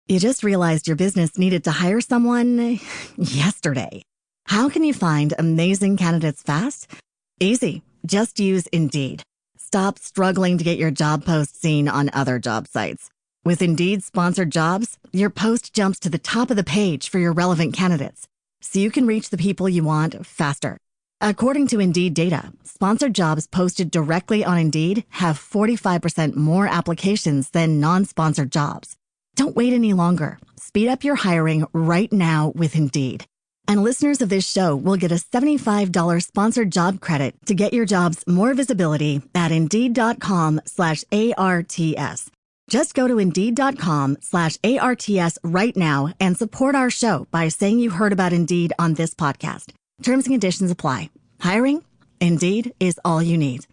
You just realized your business needed to hire someone yesterday. How can you find amazing candidates fast? Easy. Just use Indeed. Stop struggling to get your job post seen on other job sites. With Indeed sponsored jobs, your post jumps to the top of the page for your relevant candidates, so you can reach the people you want faster. According to Indeed data, sponsored jobs posted directly on Indeed have 45% more applications than non-sponsored jobs. Don't wait any longer. Speed up your hiring right now with Indeed. And listeners of this show will get a $75 sponsored job credit to get your jobs more visibility at Indeed.com/ARTS. Just go to Indeed.com/ARTS right now and support our show by saying you heard about Indeed on this podcast. Terms and conditions apply. Hiring? Indeed is all you need.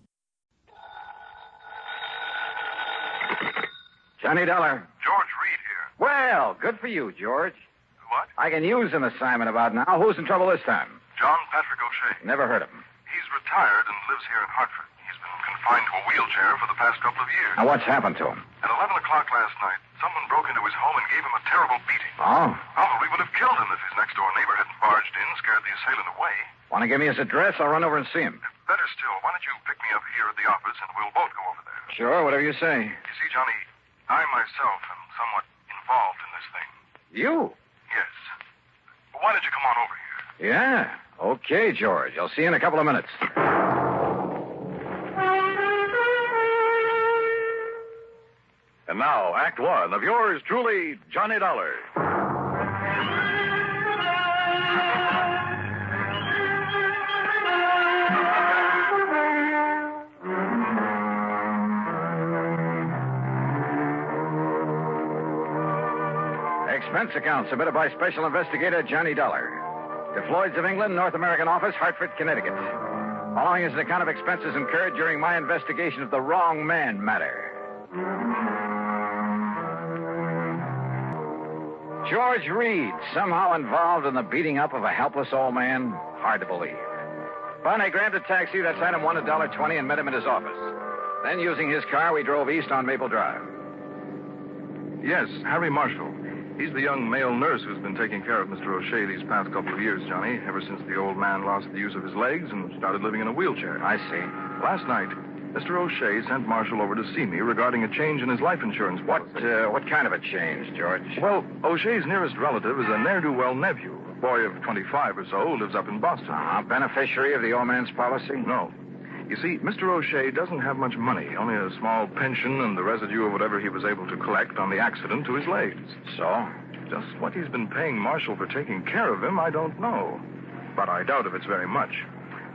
Johnny Dollar. George Reed here. Well, good for you, George. What? I can use an assignment about now. Who's in trouble this time? John Patrick O'Shea. Never heard of him. He's retired and lives here in Hartford. He's been confined to a wheelchair for the past couple of years. Now, what's happened to him? At 11 o'clock last night, someone broke into his home and gave him a terrible beating. Oh? Probably would have killed him if his next-door neighbor hadn't barged in, scared the assailant away. Want to give me his address? I'll run over and see him. Better still, why don't you pick me up here at the office and we'll both go over there. Sure, whatever you say. You see, Johnny, I myself am somewhat involved in this thing. You? Yes. Why don't you come on over here? Yeah. Okay, George. I'll see you in a couple of minutes. And now, Act One of yours truly, Johnny Dollar. Expense account submitted by Special Investigator Johnny Dollar. To Floyd's of England, North American Office, Hartford, Connecticut. Following is an account of expenses incurred during my investigation of the wrong man matter. George Reed, somehow involved in the beating up of a helpless old man? Hard to believe. But I grabbed a taxi that's had him $1.20 and met him at his office. Then, using his car, we drove east on Maple Drive. Yes, Harry Marshall. He's the young male nurse who's been taking care of Mr. O'Shea these past couple of years, Johnny, ever since the old man lost the use of his legs and started living in a wheelchair. I see. Last night, Mr. O'Shea sent Marshall over to see me regarding a change in his life insurance policy. What kind of a change, George? Well, O'Shea's nearest relative is a ne'er-do-well nephew, a boy of 25 or so who lives up in Boston. Beneficiary of the old man's policy? No. You see, Mr. O'Shea doesn't have much money, only a small pension and the residue of whatever he was able to collect on the accident to his legs. So? Just what he's been paying Marshall for taking care of him, I don't know. But I doubt if it's very much.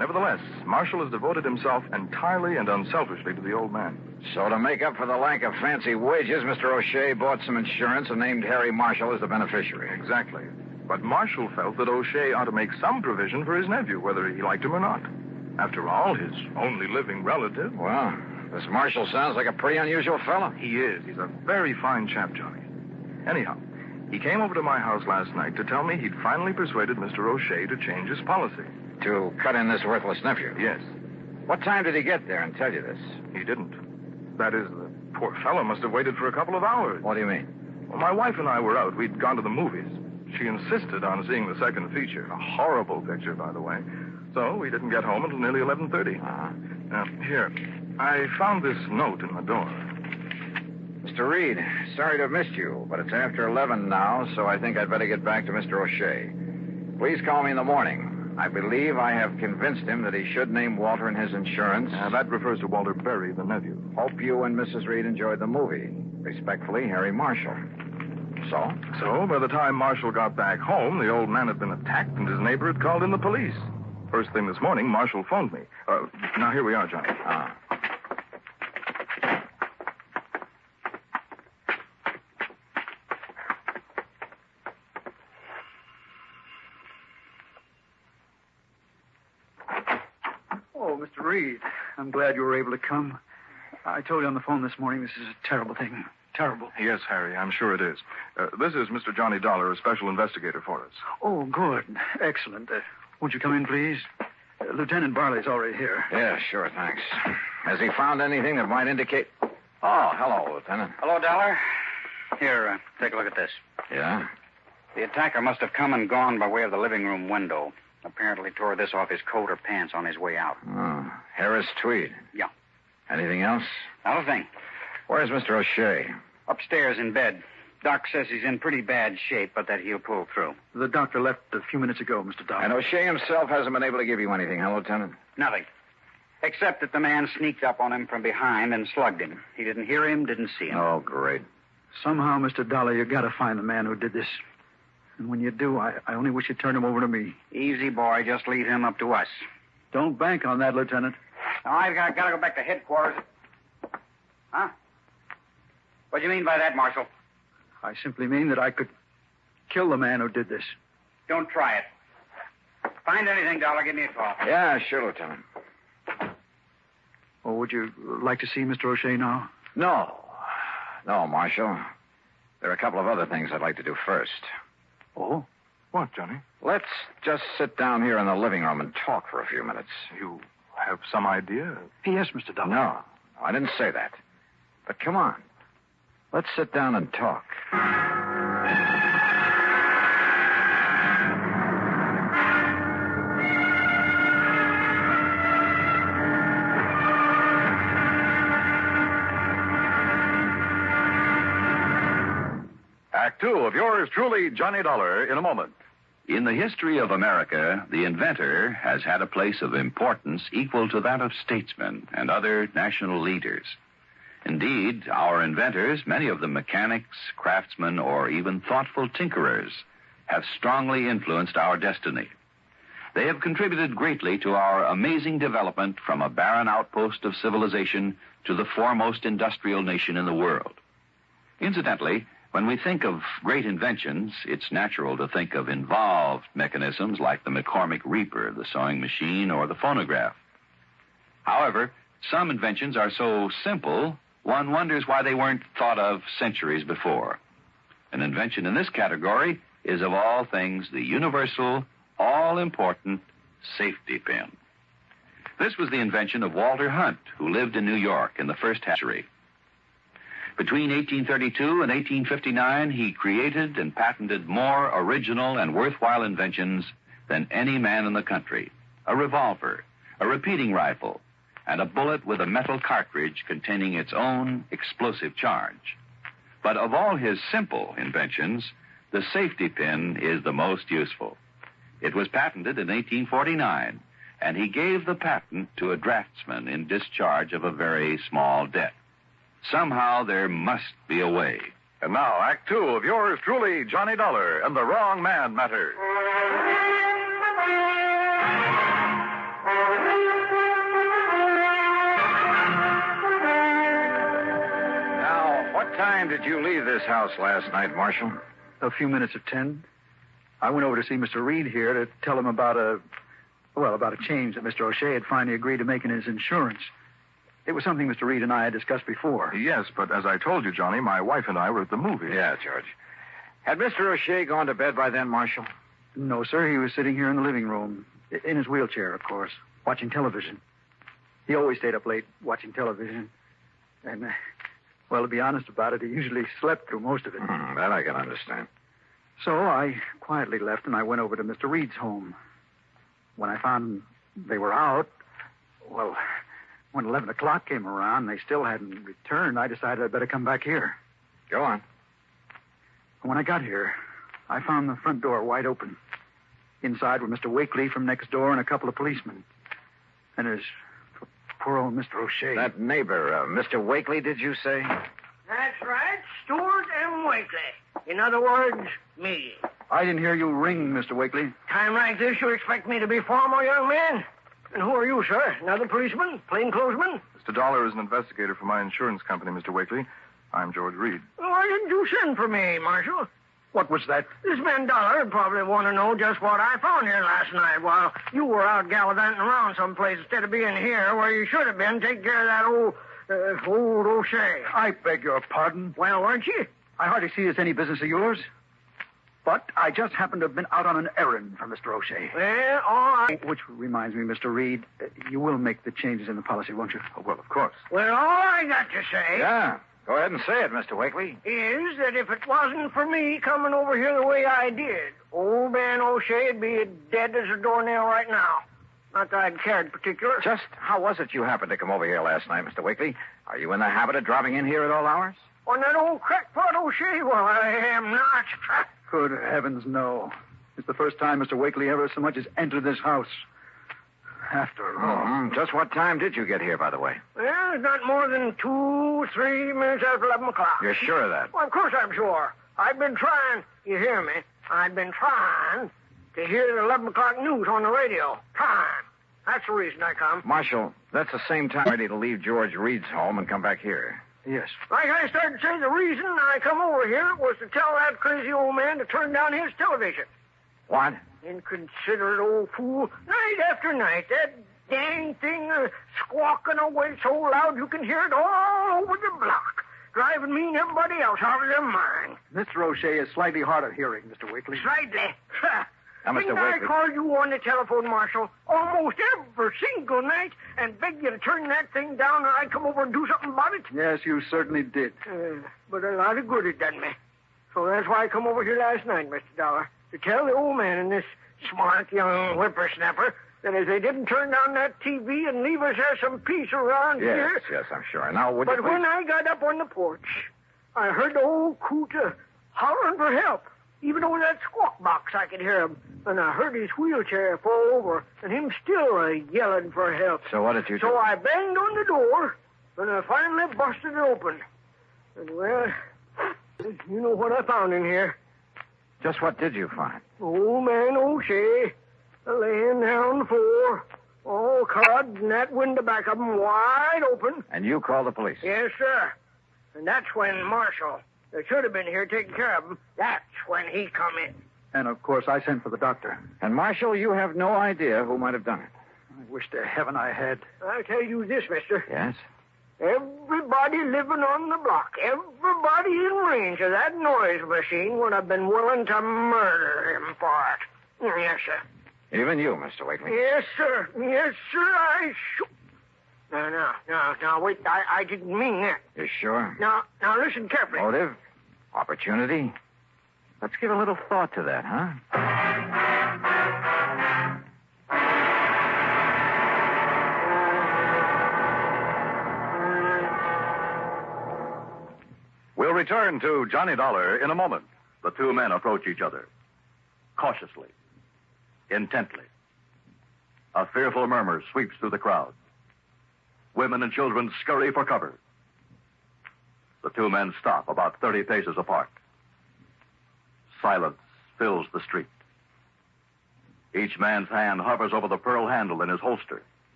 Nevertheless, Marshall has devoted himself entirely and unselfishly to the old man. So to make up for the lack of fancy wages, Mr. O'Shea bought some insurance and named Harry Marshall as the beneficiary. Exactly. But Marshall felt that O'Shea ought to make some provision for his nephew, whether he liked him or not. After all, his only living relative. Well, this Marshall sounds like a pretty unusual fellow. He is. He's a very fine chap, Johnny. Anyhow, he came over to my house last night to tell me he'd finally persuaded Mr. O'Shea to change his policy. To cut in this worthless nephew? Yes. What time did he get there and tell you this? He didn't. That is, the poor fellow must have waited for a couple of hours. What do you mean? Well, my wife and I were out. We'd gone to the movies. She insisted on seeing the second feature. A horrible picture, by the way. So we didn't get home until nearly 11:30. Now, here. I found this note in the door. Mr. Reed, sorry to have missed you, but it's after 11 now, so I think I'd better get back to Mr. O'Shea. Please call me in the morning. I believe I have convinced him that he should name Walter in his insurance. That refers to Walter Berry, the nephew. Hope you and Mrs. Reed enjoyed the movie. Respectfully, Harry Marshall. So, by the time Marshall got back home, the old man had been attacked and his neighbor had called in the police. First thing this morning, Marshall phoned me. Now, here we are, Johnny. Oh, Mr. Reed, I'm glad you were able to come. I told you on the phone this morning this is a terrible thing. Terrible. Yes, Harry, I'm sure it is. This is Mr. Johnny Dollar, a special investigator for us. Oh, good. Excellent. Won't you come in, please? Lieutenant Barley's already here. Yeah, sure, thanks. Has he found anything that might indicate... Oh, hello, Lieutenant. Hello, Dollar. Here, take a look at this. Yeah? The attacker must have come and gone by way of the living room window. Apparently tore this off his coat or pants on his way out. Oh, Harris tweed. Yeah. Anything else? Not a thing. Where's Mr. O'Shea? Upstairs in bed. Doc says he's in pretty bad shape, but that he'll pull through. The doctor left a few minutes ago, Mr. Dollar. And O'Shea himself hasn't been able to give you anything, huh, Lieutenant? Nothing. Except that the man sneaked up on him from behind and slugged him. He didn't hear him, didn't see him. Oh, great. Somehow, Mr. Dollar, you got to find the man who did this. And when you do, I only wish you'd turn him over to me. Easy, boy. Just leave him up to us. Don't bank on that, Lieutenant. Now, I've got to go back to headquarters. Huh? What do you mean by that, Marshal? I simply mean that I could kill the man who did this. Don't try it. Find anything, Dollar, give me a call. Yeah, sure, Lieutenant. Or would you like to see Mr. O'Shea now? No, Marshal. There are a couple of other things I'd like to do first. Oh? What, Johnny? Let's just sit down here in the living room and talk for a few minutes. You have some idea? Yes, Mr. Dollar. No, I didn't say that. But come on. Let's sit down and talk. Act two of yours truly, Johnny Dollar, in a moment. In the history of America, the inventor has had a place of importance equal to that of statesmen and other national leaders. Indeed, our inventors, many of them mechanics, craftsmen, or even thoughtful tinkerers, have strongly influenced our destiny. They have contributed greatly to our amazing development from a barren outpost of civilization to the foremost industrial nation in the world. Incidentally, when we think of great inventions, it's natural to think of involved mechanisms like the McCormick Reaper, the sewing machine, or the phonograph. However, some inventions are so simple, one wonders why they weren't thought of centuries before. An invention in this category is, of all things, the universal, all-important safety pin. This was the invention of Walter Hunt, who lived in New York in the first century. Between 1832 and 1859, he created and patented more original and worthwhile inventions than any man in the country. A revolver, a repeating rifle, and a bullet with a metal cartridge containing its own explosive charge. But of all his simple inventions, the safety pin is the most useful. It was patented in 1849, and he gave the patent to a draftsman in discharge of a very small debt. Somehow there must be a way. And now, Act two of yours truly, Johnny Dollar, and the Wrong Man Matter. Now, what time did you leave this house last night, Marshal? A few minutes of 10. I went over to see Mr. Reed here to tell him about a change that Mr. O'Shea had finally agreed to make in his insurance. It was something Mr. Reed and I had discussed before. Yes, but as I told you, Johnny, my wife and I were at the movies. Yeah, George. Had Mr. O'Shea gone to bed by then, Marshal? No, sir. He was sitting here in the living room, in his wheelchair, of course, watching television. He always stayed up late watching television. And, well, to be honest about it, he usually slept through most of it. That I can understand. So I quietly left and I went over to Mr. Reed's home. When I found they were out, well, when 11 o'clock came around and they still hadn't returned, I decided I'd better come back here. Go on. When I got here, I found the front door wide open. Inside were Mr. Wakely from next door and a couple of policemen. And there's poor old Mr. O'Shea. That neighbor, Mr. Wakely, did you say? That's right, Stewart M. Wakely. In other words, me. I didn't hear you ring, Mr. Wakely. Time like this, you expect me to be formal, young man? And who are you, sir? Another policeman? Plainclothesman? Mr. Dollar is an investigator for my insurance company, Mr. Wakely. I'm George Reed. Why didn't you send for me, Marshal? What was that? This man Dollar would probably want to know just what I found here last night while you were out gallivanting around someplace instead of being here where you should have been taking care of that old O'Shea. I beg your pardon. Well, weren't you? I hardly see it's any business of yours. But I just happened to have been out on an errand for Mr. O'Shea. Well, all right. Which reminds me, Mr. Reed, you will make the changes in the policy, won't you? Oh, well, of course. Well, all I got to say... Yeah. Go ahead and say it, Mr. Wakely. Is that if it wasn't for me coming over here the way I did, old man O'Shea'd be dead as a doornail right now. Not that I'd cared particular. Just how was it you happened to come over here last night, Mr. Wakely? Are you in the habit of dropping in here at all hours? On that old crackpot O'Shea? Well, I am not. Good heavens, no. It's the first time Mr. Wakely ever so much as entered this house. After all. Just what time did you get here, by the way? Well, it's not more than 2, 3 minutes after 11 o'clock. You're sure of that? Well, of course I'm sure. I've been trying, you hear me? I've been trying to hear the 11 o'clock news on the radio. Trying. That's the reason I come. Marshal, that's the same time ready to leave George Reed's home and come back here. Yes. Like I started to say, the reason I come over here was to tell that crazy old man to turn down his television. What? Inconsiderate old fool. Night after night, that dang thing squawking away so loud you can hear it all over the block, driving me and everybody else out of their mind. Mr. O'Shea is slightly hard of hearing, Mr. Wakely. Slightly. Now, Mr. Didn't I Wakely. call you on the telephone, Marshal, almost every single night and beg you to turn that thing down and I'd come over and do something about it? Yes, you certainly did. But a lot of good it done me. So that's why I come over here last night, Mr. Dollar, to tell the old man and this smart young whippersnapper that if they didn't turn down that TV and leave us there some peace around here... Yes, I'm sure. Now, would you But please... when I got up on the porch, I heard the old coot hollering for help. Even over that squawk box, I could hear him. And I heard his wheelchair fall over, and him still yelling for help. So what did you do? So I banged on the door, and I finally busted it open. And, well, you know what I found in here. Just what did you find? Old man O'Shea, laying there on the floor, all cut, and that window back of him wide open. And you called the police? Yes, sir. And that's when Marshal, that should have been here taking care of him, that's when he come in. And, of course, I sent for the doctor. And, Marshal, you have no idea who might have done it. I wish to heaven I had. I'll tell you this, mister. Yes? Everybody living on the block, everybody in range of that noise machine would have been willing to murder him for it. Yes, sir. Even you, Mr. Wakely? Yes, sir. Yes, sir, I should. No, wait, I didn't mean that. You sure? Now, listen carefully. Motive? Opportunity? Let's give a little thought to that, huh? We'll return to Johnny Dollar in a moment. The two men approach each other. Cautiously. Intently. A fearful murmur sweeps through the crowd. Women and children scurry for cover. The two men stop about 30 paces apart. Silence fills the street. Each man's hand hovers over the pearl handle in his holster.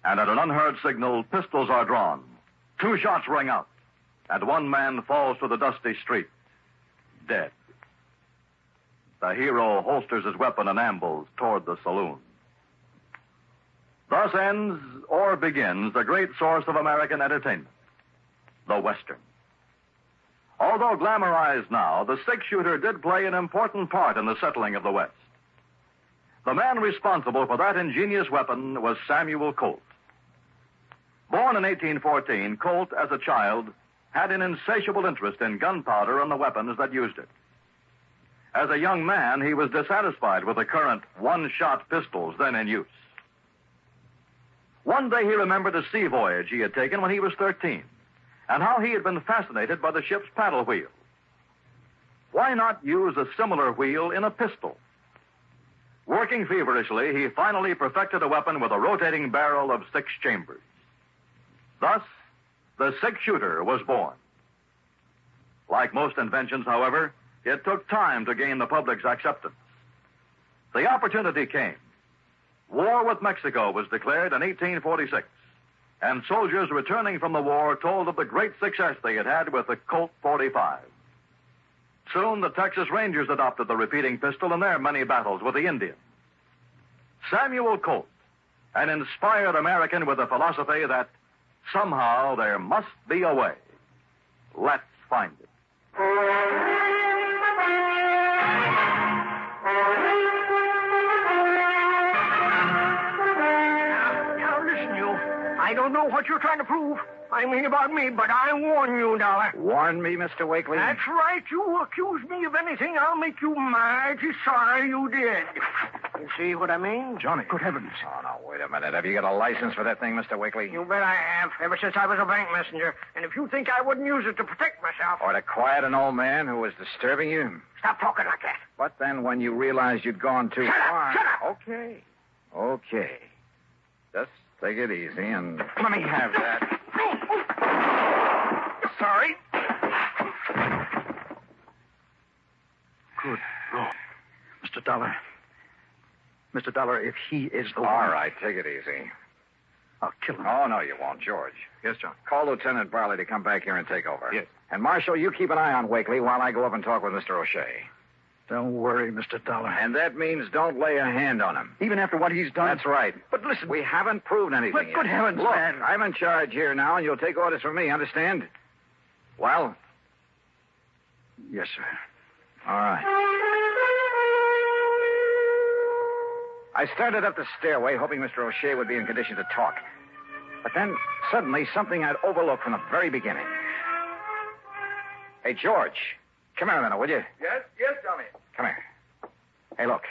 And at an unheard signal, pistols are drawn. 2 shots ring out, and one man falls to the dusty street, dead. The hero holsters his weapon and ambles toward the saloon. Thus ends or begins the great source of American entertainment, the Western. Although glamorized now, the six-shooter did play an important part in the settling of the West. The man responsible for that ingenious weapon was Samuel Colt. Born in 1814, Colt, as a child, had an insatiable interest in gunpowder and the weapons that used it. As a young man, he was dissatisfied with the current one-shot pistols then in use. One day he remembered a sea voyage he had taken when he was 13, and how he had been fascinated by the ship's paddle wheel. Why not use a similar wheel in a pistol? Working feverishly, he finally perfected a weapon with a rotating barrel of 6 chambers. Thus, the six-shooter was born. Like most inventions, however, it took time to gain the public's acceptance. The opportunity came. War with Mexico was declared in 1846, and soldiers returning from the war told of the great success they had had with the Colt 45. Soon, the Texas Rangers adopted the repeating pistol in their many battles with the Indians. Samuel Colt, an inspired American with a philosophy that somehow there must be a way. Let's find it. Now listen, you. I I don't know what you're trying to prove. I mean about me, but I warn you, Dollar. Warn me, Mr. Wakely? That's right. You accuse me of anything, I'll make you mighty sorry you did. You see what I mean? Johnny. Good heavens. Oh, no, wait a minute. Have you got a license for that thing, Mr. Wakely? You bet I have, ever since I was a bank messenger. And if you think I wouldn't use it to protect myself... Or to quiet an old man who was disturbing you? Stop talking like that. But then when you realized you'd gone too far... Shut up! Okay. Just take it easy and... Let me have that. Sorry. Good Lord. Mr. Dollar. Mr. Dollar, if he is the one... All right, take it easy. I'll kill him. Oh, no, you won't, George. Yes, John. Call Lieutenant Barley to come back here and take over. Yes. And, Marshal, you keep an eye on Wakely while I go up and talk with Mr. O'Shea. Don't worry, Mr. Dollar. And that means don't lay a hand on him. Even after what he's done? That's right. But listen... We haven't proved anything But yet. good heavens, Look, man. I'm in charge here now, and you'll take orders from me, understand? Well? Yes, sir. All right. I started up the stairway, hoping Mr. O'Shea would be in condition to talk. But then, suddenly, something I'd overlooked from the very beginning. Hey, George, come here a minute, will you? Yes, Johnny. Come here. Hey, look,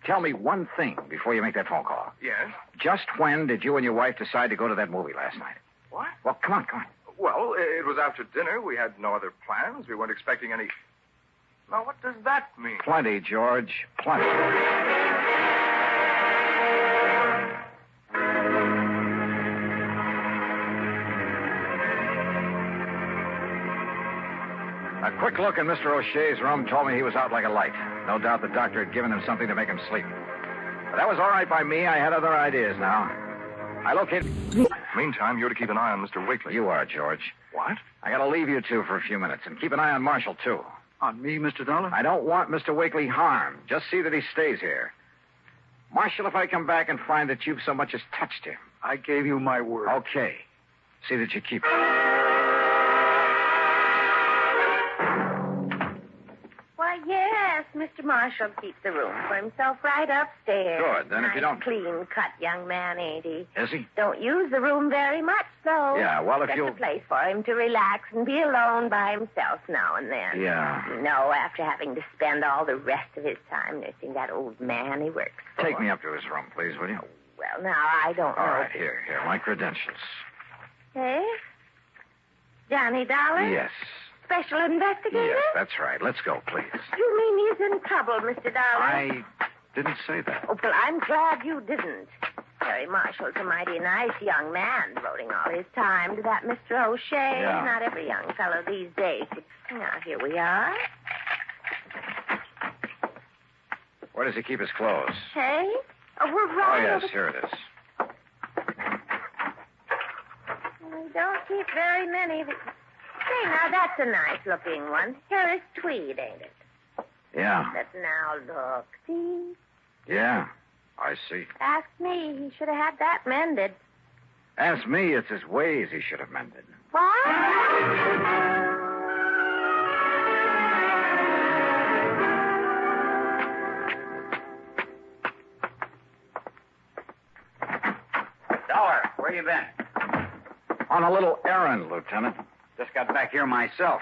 tell me one thing before you make that phone call. Yes? Just when did you and your wife decide to go to that movie last night? What? Well, come on. Well, it was after dinner. We had no other plans. We weren't expecting any... Now, what does that mean? Plenty, George. Plenty. A quick look in Mr. O'Shea's room told me he was out like a light. No doubt the doctor had given him something to make him sleep. But that was all right by me. I had other ideas now. I located... Meantime, you're to keep an eye on Mr. Wakely. You are, George. What? I gotta leave you two for a few minutes, and keep an eye on Marshall, too. On me, Mr. Dollar? I don't want Mr. Wakely harmed. Just see that he stays here. Marshall, if I come back and find that you've so much as touched him... I gave you my word. Okay. See that you keep it. Why, yes, Mr. Marshall keeps the room for himself right upstairs. Good. Then if you don't... Clean-cut young man, ain't he? Is he? Don't use the room very much, though. Yeah, well, if Just you'll... a place for him to relax and be alone by himself now and then. Yeah. No, after having to spend all the rest of his time nursing that old man he works for. Take me up to his room, please, will you? Well, now, I don't know. All right, here, my credentials. Eh? Johnny Dollar? Yes. Special investigator? Yes, that's right. Let's go, please. You mean he's in trouble, Mr. Dollar? I didn't say that. Oh, well, I'm glad you didn't. Harry Marshall's a mighty nice young man, devoting all his time to that Mr. O'Shea. Yeah. Not every young fellow these days. But now, here we are. Where does he keep his clothes? Hey? Oh, we're Oh, right yes, over... here it is. We don't keep very many. Say, now, that's a nice-looking one. Harris tweed, ain't it? Yeah. But now, look. See? Yeah, I see. Ask me. He should have had that mended. Ask me, it's his ways he should have mended. What? Dollar, where you been? On a little errand, Lieutenant. Just got back here myself.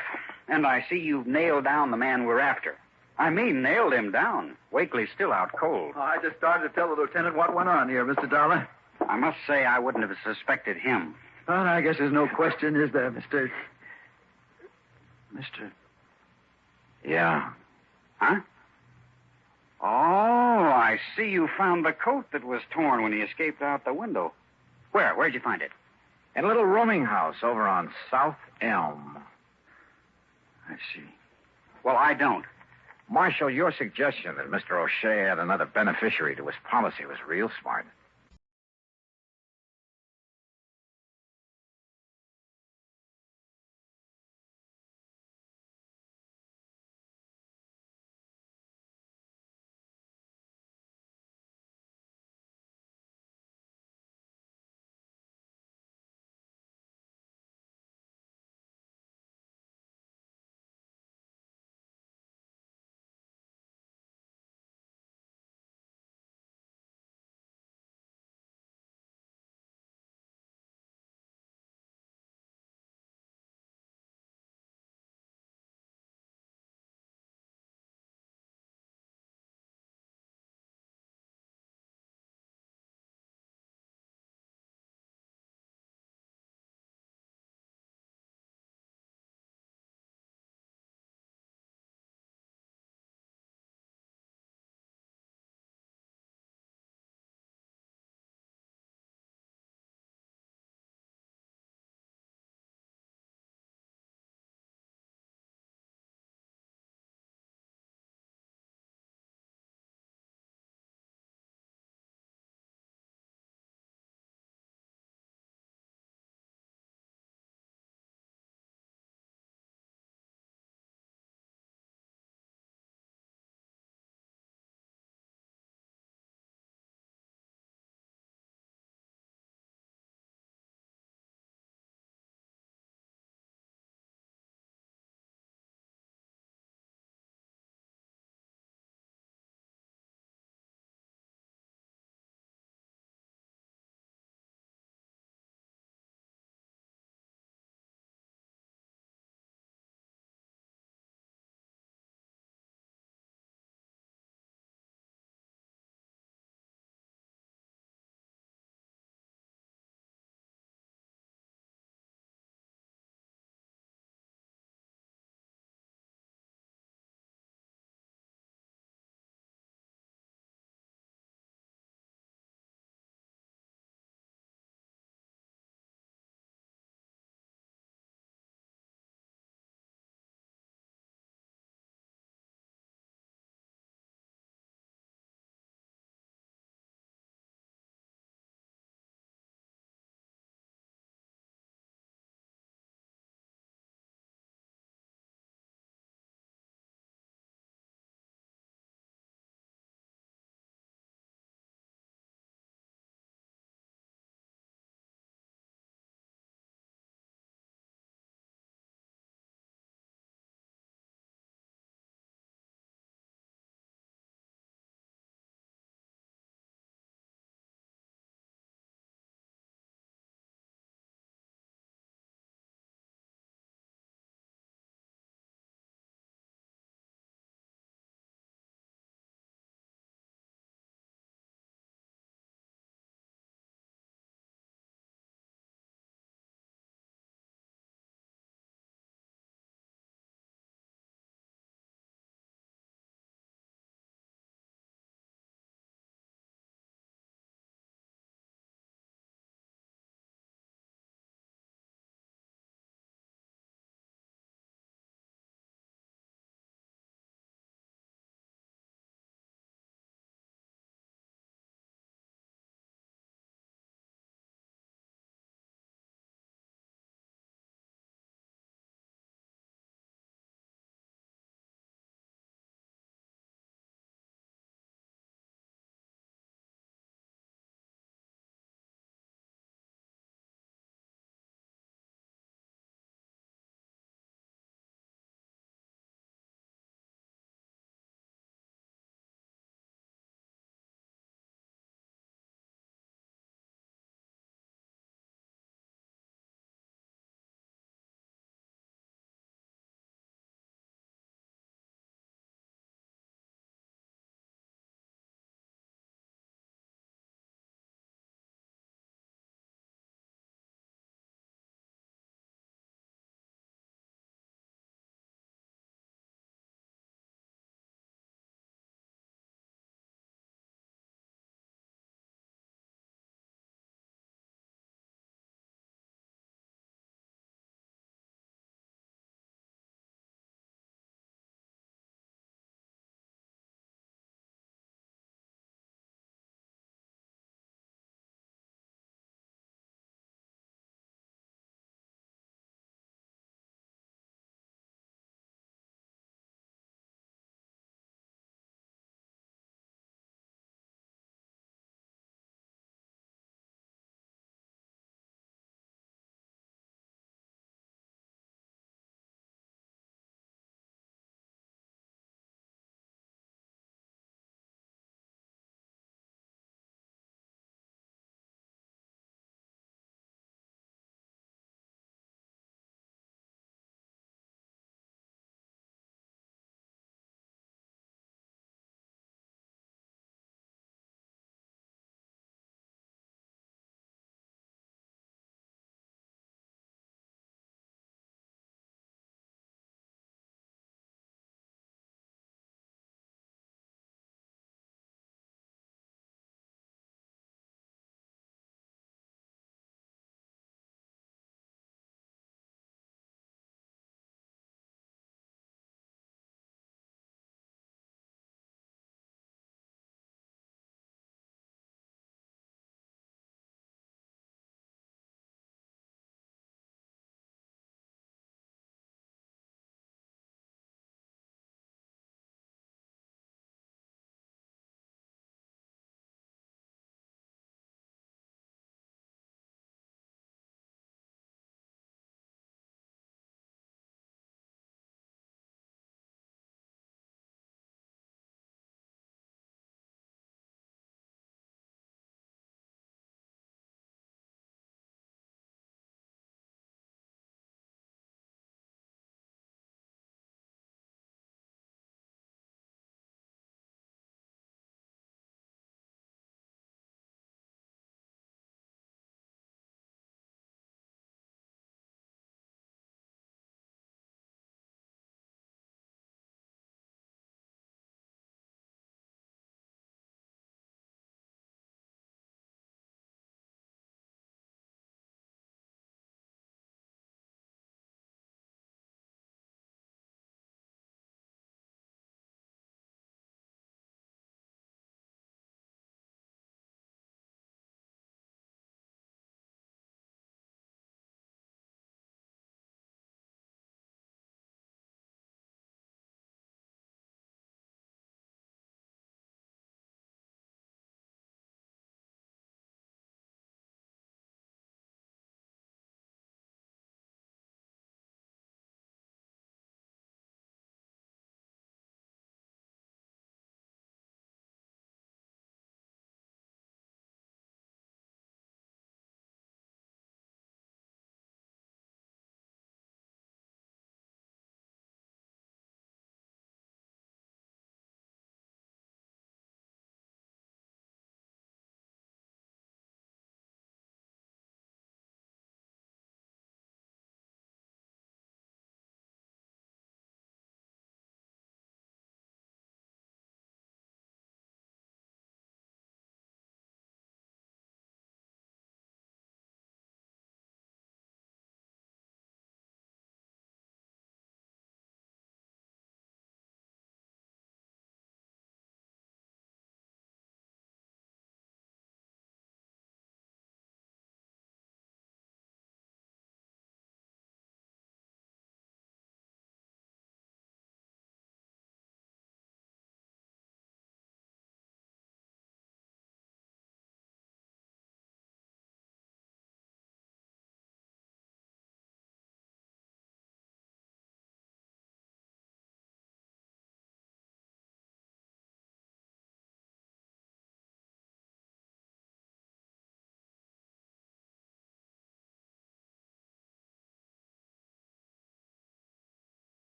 And I see you've nailed down the man we're after. I mean, nailed him down. Wakely's still out cold. Oh, I just started to tell the lieutenant what went on here, Mr. Dollar. I must say I wouldn't have suspected him. Well, I guess there's no question, is there, Mr. Yeah. Huh? Oh, I see you found the coat that was torn when he escaped out the window. Where'd you find it? In a little rooming house over on South Elm. I see. Well, I don't. Marshal, your suggestion that Mr. O'Shea had another beneficiary to his policy was real smart.